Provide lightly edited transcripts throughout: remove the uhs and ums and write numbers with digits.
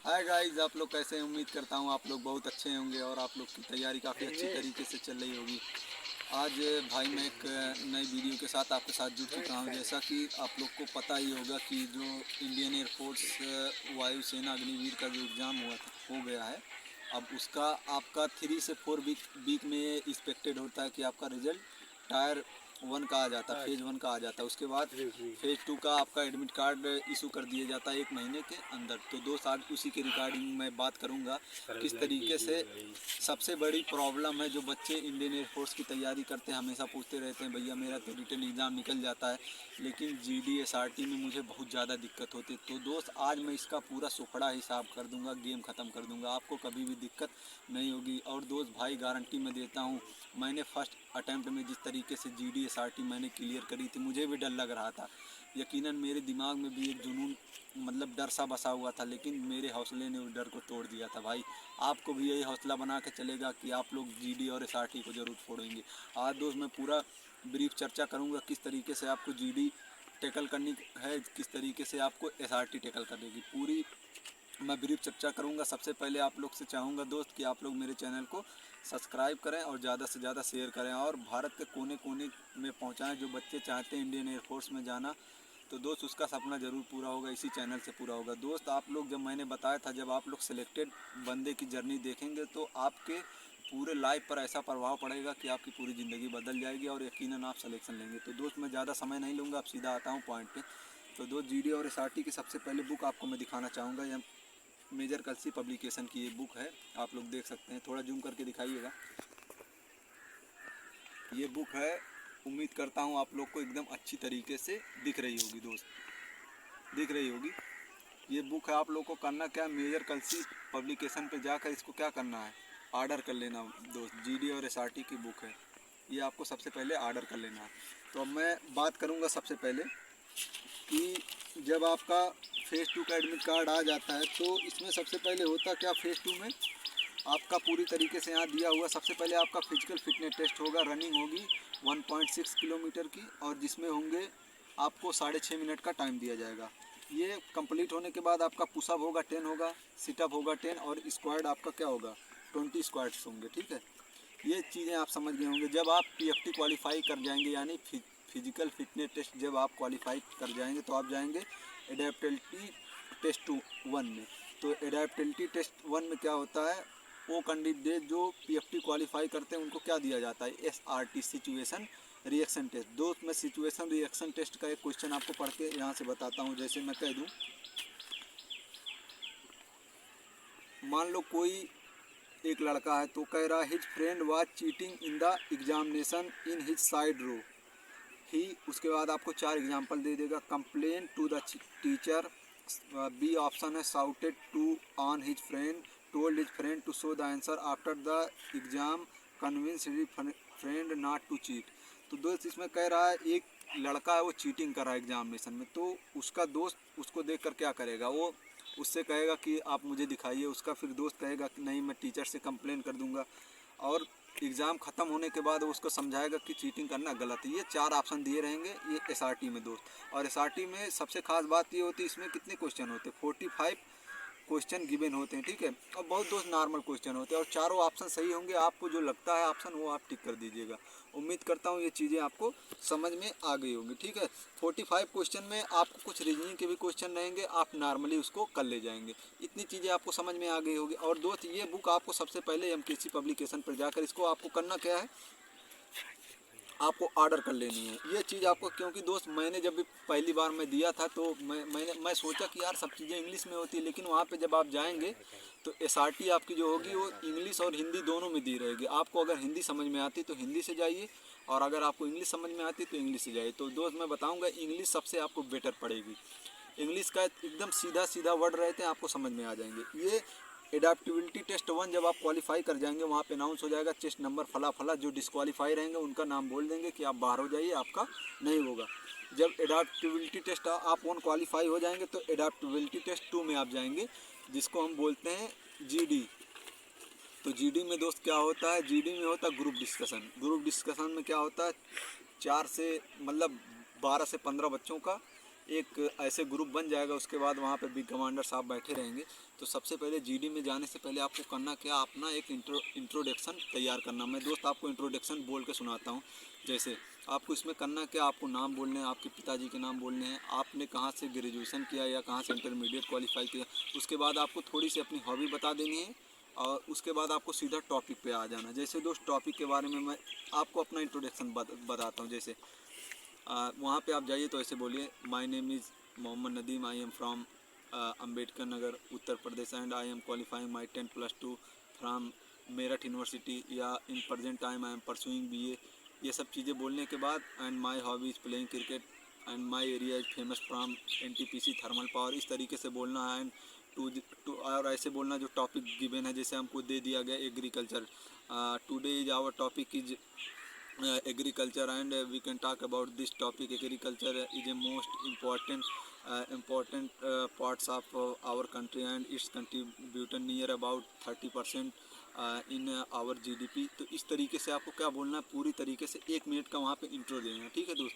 Hi guys, आप लोग कैसे हैं? उम्मीद करता हूँ आप लोग बहुत अच्छे होंगे और आप लोग की तैयारी काफ़ी अच्छी तरीके से चल रही होगी। आज भाई मैं एक नई वीडियो के साथ आपके साथ जुड़ चुका हूँ। जैसा कि आप लोग को पता ही होगा कि जो इंडियन एयरफोर्स वायुसेना अग्निवीर का जो एग्ज़ाम हो गया है, अब उसका आपका 3 से 4 वीक में एक्सपेक्टेड होता है कि आपका रिज़ल्ट टायर 1 का आ जाता, फेज़ 1 का आ जाता। उसके बाद फेज़ 2 का आपका एडमिट कार्ड इशू कर दिया जाता है 1 महीने के अंदर। तो दोस्त आज उसी के रिगार्डिंग मैं बात करूंगा किस तरीके से सबसे बड़ी प्रॉब्लम है जो बच्चे इंडियन एयरफोर्स की तैयारी करते हैं, हमेशा पूछते रहते हैं भैया मेरा तो रिटन एग्ज़ाम निकल जाता है लेकिन जीडी एसआरटी में मुझे बहुत ज़्यादा दिक्कत होती है। तो दोस्त आज मैं इसका पूरा सुपड़ा हिसाब कर दूंगा, गेम ख़त्म कर दूंगा, आपको कभी भी दिक्कत नहीं होगी। और दोस्त भाई गारंटी मैं देता हूँ, मैंने फर्स्ट अटैम्प्ट में जिस तरीके से जीडी एसआरटी मैंने क्लियर करी थी, मुझे भी डर लग रहा था। यकीनन मेरे दिमाग में भी एक जुनून मतलब डर सा बसा हुआ था, लेकिन मेरे हौसले ने उस डर को तोड़ दिया था। भाई आपको भी यही हौसला बना के चलेगा कि आप लोग जीडी और एसआरटी को ज़रूर फोड़ेंगे। आज दोस्त मैं पूरा ब्रीफ चर्चा करूंगा किस तरीके से आपको जीडी टैकल करनी है, किस तरीके से आपको एसआरटी टैकल करेगी, पूरी मैं ब्रीफ चर्चा करूंगा। सबसे पहले आप लोग से चाहूँगा दोस्त कि आप लोग मेरे चैनल को सब्सक्राइब करें और ज़्यादा से ज़्यादा शेयर करें और भारत के कोने कोने में पहुंचाएं। जो बच्चे चाहते हैं इंडियन एयरफोर्स में जाना, तो दोस्त उसका सपना ज़रूर पूरा होगा, इसी चैनल से पूरा होगा। दोस्त आप लोग जब मैंने बताया था, जब आप लोग सिलेक्टेड बंदे की जर्नी देखेंगे तो आपके पूरे लाइफ पर ऐसा प्रभाव पड़ेगा कि आपकी पूरी ज़िंदगी बदल जाएगी और यकीनन आप सिलेक्शन लेंगे। तो दोस्त मैं ज़्यादा समय नहीं लूँगा, अब सीधा आता हूँ पॉइंट पे। तो दोस्त जीडी और एसआरटी की सबसे पहले बुक आपको मैं दिखाना चाहूँगा। यह मेजर कलसी पब्लिकेशन की ये बुक है, आप लोग देख सकते हैं। थोड़ा जूम करके दिखाइएगा। ये बुक है, उम्मीद करता हूँ आप लोग को एकदम अच्छी तरीके से दिख रही होगी दोस्त, दिख रही होगी। ये बुक है, आप लोग को करना क्या, मेजर कलसी पब्लिकेशन पे जाकर इसको क्या करना है, ऑर्डर कर लेना दोस्त। जीडी और एसआरटी की बुक है, ये आपको सबसे पहले ऑर्डर कर लेना है। तो अब मैं बात करूँगा सबसे पहले कि जब आपका फेज़ 2 का एडमिट कार्ड आ जाता है तो इसमें सबसे पहले होता क्या, फेज़ 2 में आपका पूरी तरीके से यहाँ दिया हुआ सबसे पहले आपका फिजिकल फिटनेस टेस्ट होगा। रनिंग होगी 1.6 किलोमीटर की और जिसमें होंगे आपको 6.5 मिनट का टाइम दिया जाएगा। ये कंप्लीट होने के बाद आपका पुशअप होगा 10 होगा, सिटअप होगा 10 और स्क्वाड आपका क्या होगा 20 स्क्वाड्स होंगे। ठीक है, ये चीज़ें आप समझ गए होंगे। जब आप पीएफटी क्वालिफाई कर जाएंगे यानी फिजिकल फिटनेस टेस्ट जब आप क्वालिफाई कर जाएंगे तो आप जाएंगे एडेप्टिबिलिटी टेस्ट 1 में। तो एडेप्टिबिलिटी टेस्ट 1 में क्या होता है, वो कैंडिडेट जो पीएफटी क्वालिफाई करते हैं उनको क्या दिया जाता है, एसआरटी सिचुएशन रिएक्शन टेस्ट। दोस्त मैं सिचुएशन रिएक्शन टेस्ट का एक क्वेश्चन आपको पढ़ के यहाँ से बताता हूँ। जैसे मैं कह दूँ, मान लो कोई एक लड़का है तो कह रहा है his friend was cheating in the examination in his side row ही। उसके बाद आपको 4 एग्जाम्पल दे देगा। Complain to the teacher, B option है shouted to on his friend, told his friend to show the answer after the exam, convince his friend not to cheat. तो दोस्त इसमें कह रहा है एक लड़का है वो चीटिंग कर रहा है एग्जामिनेशन में, तो उसका दोस्त उसको देख कर क्या करेगा, वो उससे कहेगा कि आप मुझे दिखाइए। उसका फिर दोस्त कहेगा कि नहीं मैं टीचर से कंप्लेन कर दूंगा और एग्ज़ाम ख़त्म होने के बाद उसको समझाएगा कि चीटिंग करना गलत है। ये 4 ऑप्शन दिए रहेंगे ये एसआरटी में दोस्त। और एसआरटी में सबसे खास बात ये होती है, इसमें कितने क्वेश्चन होते हैं, 45 क्वेश्चन गिवन होते हैं। ठीक है, और बहुत दोस्त नॉर्मल क्वेश्चन होते हैं और चारों ऑप्शन सही होंगे। आपको जो लगता है ऑप्शन वो आप टिक कर दीजिएगा। उम्मीद करता हूँ ये चीज़ें आपको समझ में आ गई होंगी। ठीक है, 45 क्वेश्चन में आपको कुछ रीजनिंग के भी क्वेश्चन रहेंगे, आप नॉर्मली उसको कर ले जाएंगे। इतनी चीज़ें आपको समझ में आ गई होगी। और दोस्त ये बुक आपको सबसे पहले एमकेसी पब्लिकेशन पर जाकर इसको आपको करना क्या है, आपको ऑर्डर कर लेनी है ये चीज़ आपको। क्योंकि दोस्त मैंने जब भी पहली बार मैं दिया था तो मैं सोचा कि यार सब चीज़ें इंग्लिश में होती है, लेकिन वहाँ पे जब आप जाएंगे तो एसआरटी आपकी जो होगी वो इंग्लिश और हिंदी दोनों में दी रहेगी। आपको अगर हिंदी समझ में आती तो हिंदी से जाइए और अगर आपको इंग्लिश समझ में आती तो इंग्लिश से जाइए। तो दोस्त मैं बताऊँगा इंग्लिश सबसे आपको बेटर पड़ेगी। इंग्लिश का एकदम सीधा सीधा वर्ड रहते हैं, आपको समझ में आ जाएंगे। ये एडाप्टिबिलिटी टेस्ट 1 जब आप क्वालिफाई कर जाएंगे वहाँ पे अनाउंस हो जाएगा चेस्ट नंबर फला फला। जो डिस्क्वालीफाई रहेंगे उनका नाम बोल देंगे कि आप बाहर हो जाइए, आपका नहीं होगा। जब एडाप्टिबिलिटी टेस्ट आप 1 क्वालिफाई हो जाएंगे तो एडाप्टिबिलिटी टेस्ट 2 में आप जाएंगे, जिसको हम बोलते हैं जीडी। तो जीडी में दोस्त क्या होता है, जीडी में होता है ग्रुप डिस्कशन। ग्रुप डिस्कशन में क्या होता है, 4 से मतलब 12 से 15 बच्चों का एक ऐसे ग्रुप बन जाएगा, उसके बाद वहाँ पे बिग कमांडर साहब बैठे रहेंगे। तो सबसे पहले जीडी में जाने से पहले आपको करना क्या, अपना एक इंट्रोडक्शन तैयार करना। मैं दोस्त आपको इंट्रोडक्शन बोल के सुनाता हूँ। जैसे आपको इसमें करना क्या, आपको नाम बोलने हैं, आपके पिताजी के नाम बोलने हैं, आपने कहाँ से ग्रेजुएशन किया या कहाँ से इंटरमीडिएट क्वालिफाई किया। उसके बाद आपको थोड़ी सी अपनी हॉबी बता देनी है और उसके बाद आपको सीधा टॉपिक पे आ जाना। जैसे दोस्त टॉपिक के बारे में मैं आपको अपना इंट्रोडक्शन बताता हूँ। जैसे वहाँ पे आप जाइए तो ऐसे बोलिए, my name is Mohammad Nadeem, I am from Ambedkar Nagar Uttar Pradesh and I am qualifying my 10+2 from Meerut university, या in present time I am pursuing BA। ये सब चीज़ें बोलने के बाद, and my hobby is playing cricket and my area is famous from NTPC thermal power. इस तरीके से बोलना है। एंड टू और ऐसे बोलना जो टॉपिक गिवन है, जैसे हमको दे दिया गया agriculture, today is our topic is agriculture, and we can talk about this topic. Agriculture is a most important parts of our country, and it's contributed near about 30% in our GDP। तो इस तरीके से आपको क्या बोलना है, पूरी तरीके से 1 मिनट का वहाँ पे इंट्रो देना है, ठीक है दोस्त।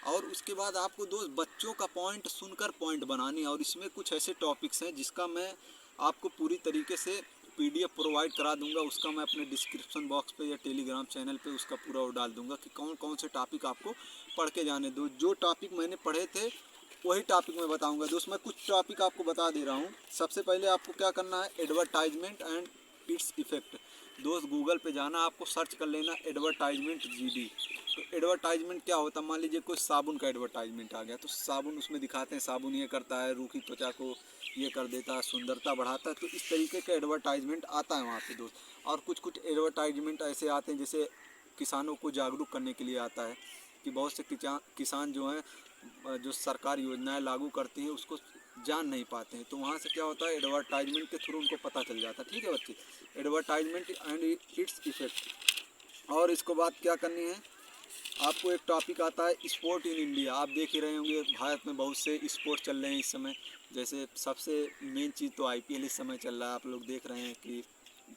और उसके बाद आपको दोस्त बच्चों का पॉइंट सुनकर पॉइंट बनानी है। और इसमें कुछ ऐसे टॉपिक्स हैं जिसका मैं आपको पूरी तरीके से PDF प्रोवाइड करा दूंगा। उसका मैं अपने डिस्क्रिप्शन बॉक्स पे या टेलीग्राम चैनल पे उसका पूरा वो डाल दूंगा कि कौन कौन से टॉपिक आपको पढ़ के जाने दो। जो टॉपिक मैंने पढ़े थे वही टॉपिक मैं बताऊंगा दोस्त। मैं कुछ टॉपिक आपको बता दे रहा हूँ। सबसे पहले आपको क्या करना है, एडवर्टाइजमेंट एंड इट्स इफेक्ट। दोस्त गूगल पे जाना, आपको सर्च कर लेना एडवर्टाइजमेंट GD। तो एडवर्टाइजमेंट क्या होता है, मान लीजिए कोई साबुन का एडवर्टाइजमेंट आ गया, तो साबुन उसमें दिखाते हैं साबुन ये करता है, रूखी त्वचा को ये कर देता है, सुंदरता बढ़ाता है। तो इस तरीके का एडवर्टाइजमेंट आता है वहाँ पे दोस्त। और कुछ कुछ एडवर्टाइजमेंट ऐसे आते हैं जैसे किसानों को जागरूक करने के लिए आता है कि बहुत से किसान जो हैं जो सरकार योजनाएं लागू करती हैं उसको जान नहीं पाते हैं। तो वहाँ से क्या होता है, एडवर्टाइजमेंट के थ्रू उनको पता चल जाता है, ठीक है बच्चे। Advertisement and its effect. और इसको बात क्या करनी है, आपको एक टॉपिक आता है स्पोर्ट इन इंडिया। आप देख ही रहे होंगे भारत में बहुत से स्पोर्ट चल रहे हैं इस समय। जैसे सबसे मेन चीज़ तो IPL इस समय चल रहा है। आप लोग देख रहे हैं कि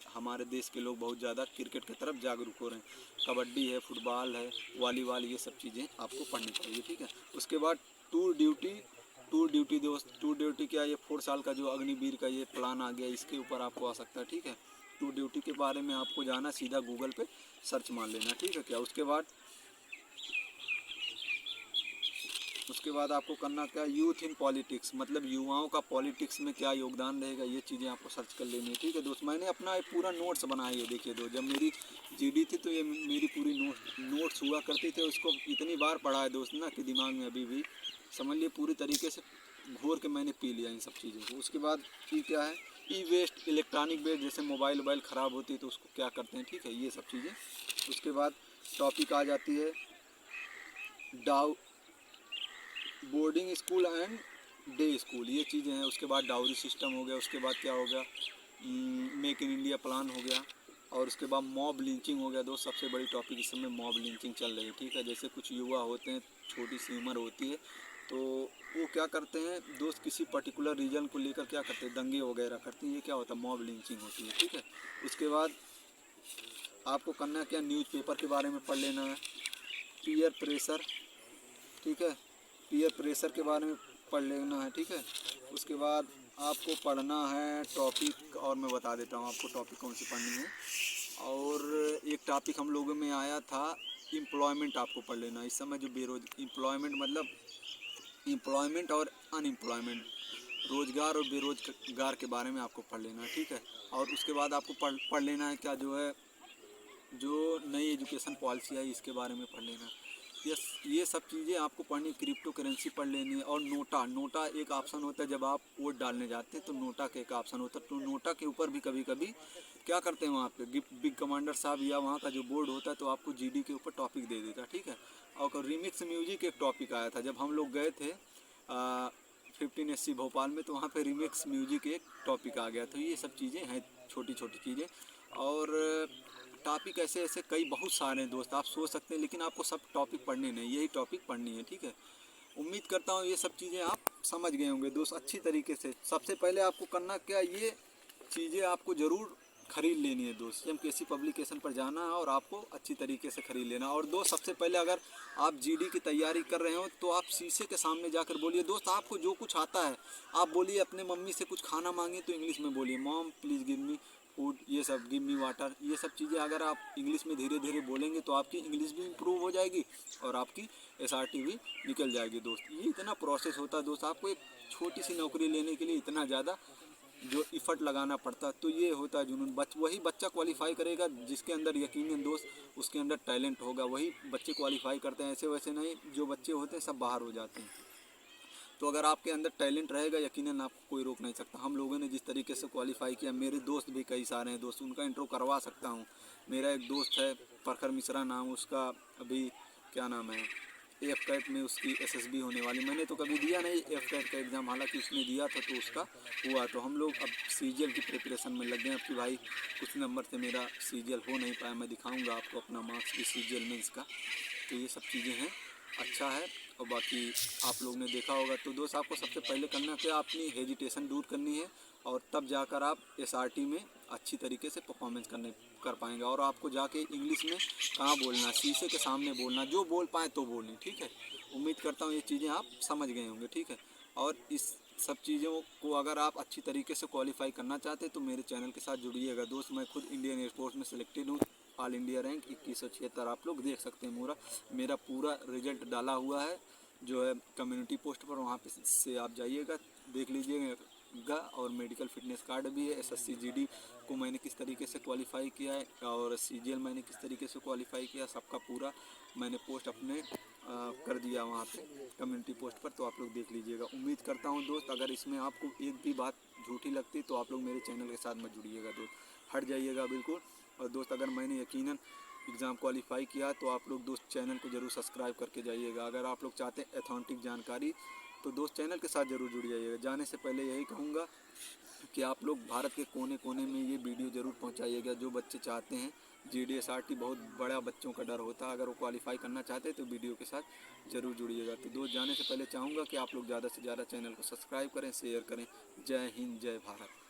हमारे देश के लोग बहुत ज़्यादा क्रिकेट की तरफ जागरूक हो रहे हैं। कबड्डी है, फुटबॉल है, वॉलीबॉल, ये सब चीज़ें आपको पढ़नी चाहिए, ठीक है। उसके बाद टूर ड्यूटी दोस्त, टूर ड्यूटी क्या, ये 4 साल का जो अग्निवीर का ये प्लान आ गया, इसके ऊपर आपको आ सकता है, ठीक है। टूर ड्यूटी के बारे में आपको जाना, सीधा गूगल पे सर्च मार लेना, ठीक है क्या। उसके बाद आपको करना क्या, यूथ इन पॉलिटिक्स, मतलब युवाओं का पॉलिटिक्स में क्या योगदान रहेगा, ये चीज़ें आपको सर्च कर लेनी है, ठीक है दोस्त। मैंने अपना एक पूरा नोट्स बनाया है, देखिए दोस्त। जब मेरी GD थी तो ये मेरी पूरी नोट्स हुआ करती थे। उसको इतनी बार पढ़ा है दोस्त ना कि दिमाग में अभी भी समझ लिए पूरी तरीके से घोर के मैंने पी लिया इन सब चीज़ों को। उसके बाद ये क्या है, वेस्ट, इलेक्ट्रॉनिक वेस्ट, जैसे मोबाइल ख़राब होती है तो उसको क्या करते हैं, ठीक है, ये सब चीज़ें। उसके बाद टॉपिक आ जाती है boarding school and day school, ये चीज़ें हैं। उसके बाद डाउरी सिस्टम हो गया। उसके बाद क्या हो गया, मेक इन इंडिया प्लान हो गया। और उसके बाद मॉब लिंचिंग हो गया दोस्त। सबसे बड़ी टॉपिक इस समय मॉब लिंचिंग चल रही है, ठीक है। जैसे कुछ युवा होते हैं, छोटी सी उम्र होती है, तो वो क्या करते हैं दोस्त, किसी पर्टिकुलर रीजन को लेकर क्या करते हैं, दंगे वगैरह करते हैं। ये क्या होता है, मॉब लिंचिंग होती है, ठीक है। उसके बाद आपको करना क्या, न्यूज़पेपर के बारे में पढ़ लेना है, पीयर प्रेशर, ठीक है, पीयर प्रेशर के बारे में पढ़ लेना है, ठीक है। उसके बाद आपको पढ़ना है टॉपिक, और मैं बता देता हूँ आपको टॉपिक कौन सी पढ़नी है। और एक टॉपिक हम लोगों में आया था एम्प्लॉयमेंट, आपको पढ़ लेना। इस समय जो एम्प्लॉयमेंट मतलब एम्प्लॉयमेंट और अनएम्प्लॉयमेंट, रोज़गार और बेरोजगार के बारे में आपको पढ़ लेना है, ठीक है। और उसके बाद आपको पढ़ लेना है क्या, जो है जो नई एजुकेशन पॉलिसी आई इसके बारे में पढ़ लेना। ये सब चीज़ें आपको पढ़नी। क्रिप्टो करेंसी पढ़ लेनी है। और नोटा एक ऑप्शन होता है, जब आप वोट डालने जाते हैं तो नोटा का एक ऑप्शन होता है। तो नोटा के ऊपर भी कभी कभी क्या करते हैं, वहाँ पे बिग कमांडर साहब या वहाँ का जो बोर्ड होता है तो आपको GD के ऊपर टॉपिक दे देता है, ठीक है। और रिमिक्स म्यूजिक एक टॉपिक आया था जब हम लोग गए थे 15SC भोपाल में, तो वहाँ पे रिमिक्स म्यूजिक एक टॉपिक आ गया। तो ये सब चीज़ें हैं, छोटी छोटी चीज़ें। और टॉपिक ऐसे ऐसे कई बहुत सारे हैं दोस्त, आप सोच सकते हैं, लेकिन आपको सब टॉपिक पढ़ने नहीं, यही टॉपिक पढ़नी है, ठीक है। उम्मीद करता हूँ ये सब चीज़ें आप समझ गए होंगे दोस्त अच्छी तरीके से। सबसे पहले आपको करना क्या, ये चीज़ें आपको ज़रूर ख़रीद लेनी है दोस्त। एमकेसी पब्लिकेशन पर जाना है और आपको अच्छी तरीके से ख़रीद लेना। और दोस्त सबसे पहले अगर आप जीडी की तैयारी कर रहे हो तो आप शीशे के सामने जाकर बोलिए। दोस्त आपको जो कुछ आता है आप बोलिए। अपने मम्मी से कुछ खाना मांगिए तो इंग्लिश में बोलिए, mom please give me food, ये सब, गिव मी वाटर, ये सब चीज़ें अगर आप इंग्लिश में धीरे धीरे बोलेंगे तो आपकी इंग्लिश भी इम्प्रूव हो जाएगी और आपकी एसआरटी भी निकल जाएगी दोस्त। ये इतना प्रोसेस होता है दोस्त। आपको एक छोटी सी नौकरी लेने के लिए इतना ज़्यादा जो इफ़र्ट लगाना पड़ता है, तो ये होता है जुनून। वही बच्चा क्वालिफाई करेगा जिसके अंदर यकीनन दोस्त उसके अंदर टैलेंट होगा, वही बच्चे क्वालिफाई करते हैं। ऐसे वैसे नहीं जो बच्चे होते हैं सब बाहर हो जाते हैं। तो अगर आपके अंदर टैलेंट रहेगा यकीनन आपको कोई रोक नहीं सकता। हम लोगों ने जिस तरीके से क्वालिफाई किया, मेरे दोस्त भी कई सारे हैं दोस्त, उनका इंट्रो करवा सकता हूँ। मेरा एक दोस्त है प्रखर मिश्रा नाम उसका, अभी क्या नाम है, एफ कैट में उसकी एसएसबी होने वाली। मैंने तो कभी दिया नहीं एफ कैट का एग्ज़ाम, हालांकि उसने दिया था तो उसका हुआ। तो हम लोग अब सीजीएल की प्रिपरेशन में लग गए। अब कि भाई कुछ नंबर से मेरा सीजीएल हो नहीं पाया, मैं दिखाऊंगा आपको अपना मार्क्स भी सीजीएल मेंस का। तो ये सब चीज़ें हैं, अच्छा है। और बाकी आप लोग ने देखा होगा। तो दोस्त आपको सबसे पहले करना क्या, अपनी हेजिटेशन दूर करनी है और तब जाकर आप एसआरटी में अच्छी तरीके से परफॉर्मेंस कर पाएंगे। और आपको जाके इंग्लिश में कहाँ बोलना, शीशे के सामने बोलना, जो बोल पाएँ तो बोलें, ठीक है। उम्मीद करता हूँ ये चीज़ें आप समझ गए होंगे, ठीक है। और इस सब चीज़ों को अगर आप अच्छी तरीके से क्वालिफाई करना चाहते हैं तो मेरे चैनल के साथ जुड़िएगा दोस्त। मैं खुद इंडियन एयरफोर्स में सिलेक्टेड हूँ, ऑल इंडिया रैंक 2176। आप लोग देख सकते हैं मेरा पूरा रिजल्ट डाला हुआ है जो है कम्युनिटी पोस्ट पर, वहाँ पे से आप जाइएगा देख लीजिएगा। और मेडिकल फिटनेस कार्ड भी है। एसएससी जीडी को मैंने किस तरीके से क्वालिफाई किया है और सीजीएल मैंने किस तरीके से क्वालिफाई किया, सबका पूरा मैंने पोस्ट अपने कर दिया वहाँ पे कम्युनिटी पोस्ट पर। तो आप लोग देख लीजिएगा। उम्मीद करता हूँ दोस्त अगर इसमें आपको एक भी बात झूठी लगती तो आप लोग मेरे चैनल के साथ मत जुड़िएगा दोस्त, हट जाइएगा बिल्कुल। और दोस्त अगर मैंने यकीनन एग्ज़ाम क्वालिफाई किया तो आप लोग दोस्त चैनल को ज़रूर सब्सक्राइब करके जाइएगा। अगर आप लोग चाहते हैं ऑथेंटिक जानकारी तो दोस्त चैनल के साथ ज़रूर जुड़ जाइएगा। जाने से पहले यही कहूँगा कि आप लोग भारत के कोने कोने में ये वीडियो ज़रूर पहुँचाइएगा। जो बच्चे चाहते हैं जीडी एसआरटी, बहुत बड़ा बच्चों का डर होता है, अगर वो क्वालिफाई करना चाहते हैं तो वीडियो के साथ ज़रूर जुड़िएगा। तो दोस्त जाने से पहले चाहूँगा कि आप लोग ज़्यादा से ज़्यादा चैनल को सब्सक्राइब करें, शेयर करें। जय हिंद, जय भारत।